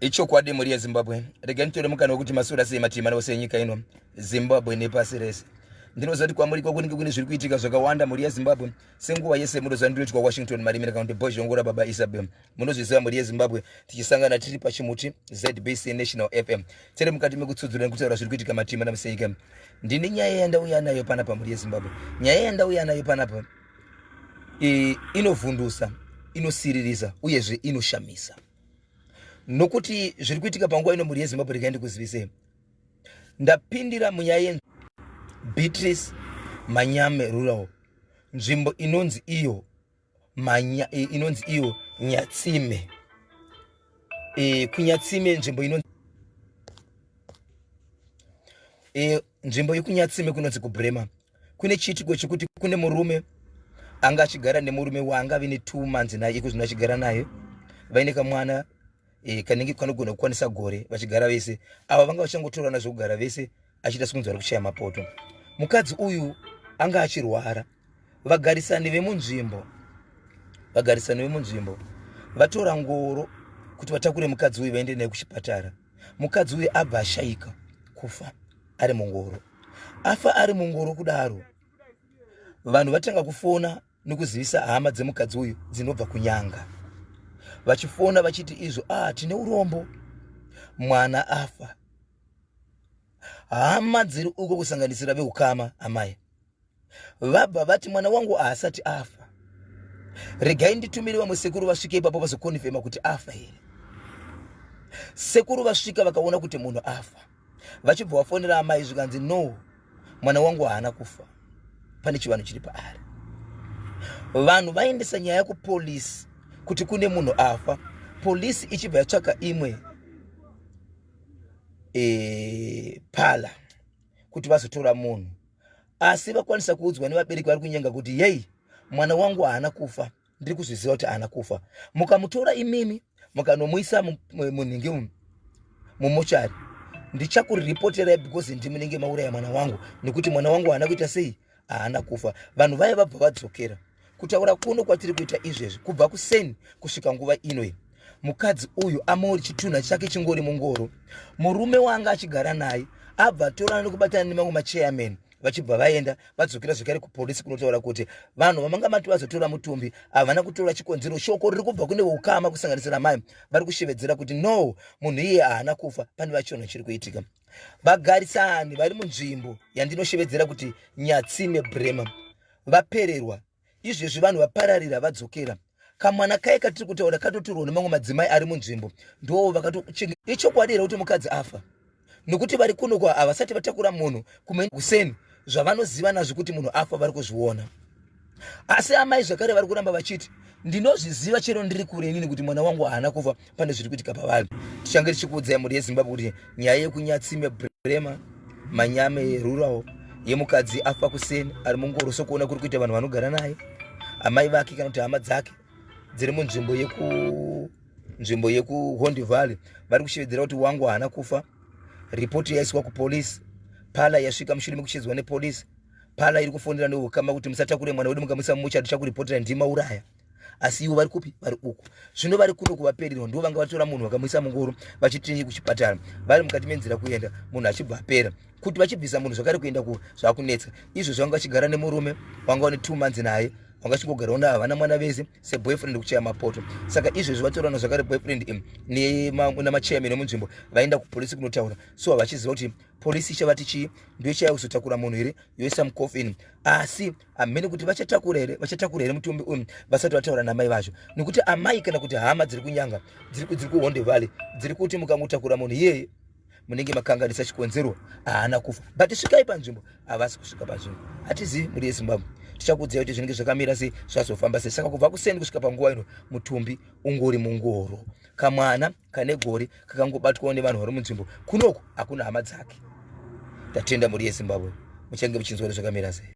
Icho kwadi muri Zimbabwe regentore mukana kuti masura sei matima nose nyika ino Zimbabwe nepasi rese ndinozati kwamuri kwakuningi kune zviri kuitika zvakawanda muri Zimbabwe senguva yese munoza ndiri kwa Washington Marimira County Bozhongora baba Isabel munozviziva muri Zimbabwe tichisangana tiri pachimuti ZBC National FM tere mukati mekutsudzura kutaura zviri kuitika matima namusenyika ndine nyaya yandauya nayo panapa muri Zimbabwe nyaya yandauya nayo panapa inovhundusa inosiririsa uyezve inoshamisa nokuti zviri kuitika panguva ino muri Zimbabwe rikaende kuzivise ndapindira munyaya Beatrice Manyame Rural nzvimbo inonzi iyo inonzi iyo Nyatsime kunyatsime nzvimbo inonzi nzvimbo yekunyatsime kunonzi kuBrema kune chiitiko chekuti kune murume anga achigara nemurume wanga vine 2 months naye ikuzvino achigara naye vaine kamwana kanenge kanogona kukwanisa gore vachigara vese ava vanga vachangotorana zvokugara vese achida sekunzi vari kuchaya mapoto mukadzi uyu anga achirwara vagarisani vemunzvimbo vatora ngoro kuti vatakure mukadzi uyu vaende naye kuchipatara mukadzi uyu abva ashayika kufa ari mungoro afa ari mungoro kudaro vanhu vatanga kufona nokuzivisa hama dzemukadzi uyu dzinobva kunyanga vachifona vachiti izvo tine urombo mwana afa hama dziri uko kusanganisira veukama amai vabva vati mwana wangu haasati afa regai nditumire vamwe sekuru vasvike ipapo vazokonifema kuti afa here sekuru vasvika vakaona kuti munhu afa vachibva vafonera amai zvikanzi no mwana wangu haana kufa pane chivanhu chiri paari vanhu vaendesa nyaya kupolisi kuti kune munhu afa polisi ichibva yatsvaka imwe pala kuti vazotora munhu asi vakwanisa kuudzwa nevabereki vari kunyenga kuti yei mwana wangu haana kufa ndiri kuzviziva kuti haana kufa mukamutora imimi mukanomuisa munhingi mumochari ndichakuriripoterai because ndimunenge mauraya mwana wangu nekuti mwana wangu haana kuita sei haana kufa vanhu vaya vabva vadzokera kutaura kuno kwatiri kuita izvezvi kubva kuseni kusvika nguva inoyi mukadzi uyu amori chitunha chake chingori mungoro murume wanga achigara naye abva torana nokubatana nemamwe machairman vachibva vaenda vadzokera zvekare kupolisi kunotaura kuti vanhu vamanga mati vazotora mutumbi havana kutora chikonzero shoko riri kubva kune veukama kusanganisira mai vari kushevedzera kuti no munhu iye haana kufa pane vachionha chiri kuitika vagarisani vari munzvimbo yandinoshevedzera kuti Nyatsime Brema vapererwa izvezvi vanhu vapararira vadzokera kamwana kaye katiri kutaura katotorwa nemamwe madzimai ari munzvimbo ndo vakatochinga ichokwadi kuti mukadzi afa nokuti vari kuno kwa havasati vatakura munhu kuseni zvavanoziva nazvo kuti munhu afa vari kuzviona asi amai zvakare vari kuramba vachiti ndinozviziva chero ndiri kure inini kuti mwana wangu haana kufa pane zviri kuitika pavari tichange tichikuudzai muri yeZimbabwe kuti nyaya yekunyatsime Brema Manyame Rural yemukadzi afa kuseni ari mungoro sokuona kuri kuita vanhu vanogara naye amai vake kana kuti hama dzake dziri munzvimbo yeku Valley vari kushevedzera kuti wangu haana kufa ripoti yaiswa kupolisi pala yasvika mushure mekushedzwa nepolisi pala iri kufonera neukama kuti musatakure mwana wedu mukamuisa mumuchari tichakuripotera ndima uraya asi ivo vari kupi vari uku zvino vari kuno kuvapererwa ndo vanga vatora munhu vakamuisa mungoro vachitinyi kuchipatara vari mukati menzira kuenda munhu achibva apera kuti vachibvisa munhu zvakare kuenda zvakunetsa izvo zvanga vachigara nemurume wanga une 2 months naye wanga chingogara una havana mwana vese seboyfriend kuchaya mapoto saka izvezvi vatorana zvakare boyfriend namachairman emunzvimbo vaenda kupolisi kunotaura so vachiziva kuti polisi ichavati chii ndio chaya kuzotakura munhu here yoisa mukofini asi hamene kuti vachatakura here mutumbi uyu vasati vataura namai vacho nekuti amai kana kuti hama dziri kunyanga dziri kuHonde Valley dziri kuti mukamutakura munhu iyeye munenge makanganisa chikonzero haana kufa but svikai panzvimbo havasi kusvika panzvimbo hatizivi muri yeZimbabwe tichakuudzai kuti zvinenge zvakamira sei zvazofamba sei saka kubva kuseni kusvika panguva ino mutumbi ungori mungoro kamwana kane gore kakangobatwawo nevanhu vari munzvimbo kunoko hakuna hama dzake tatenda muri yeZimbabwe muchange muchinzwa zvakamira sei.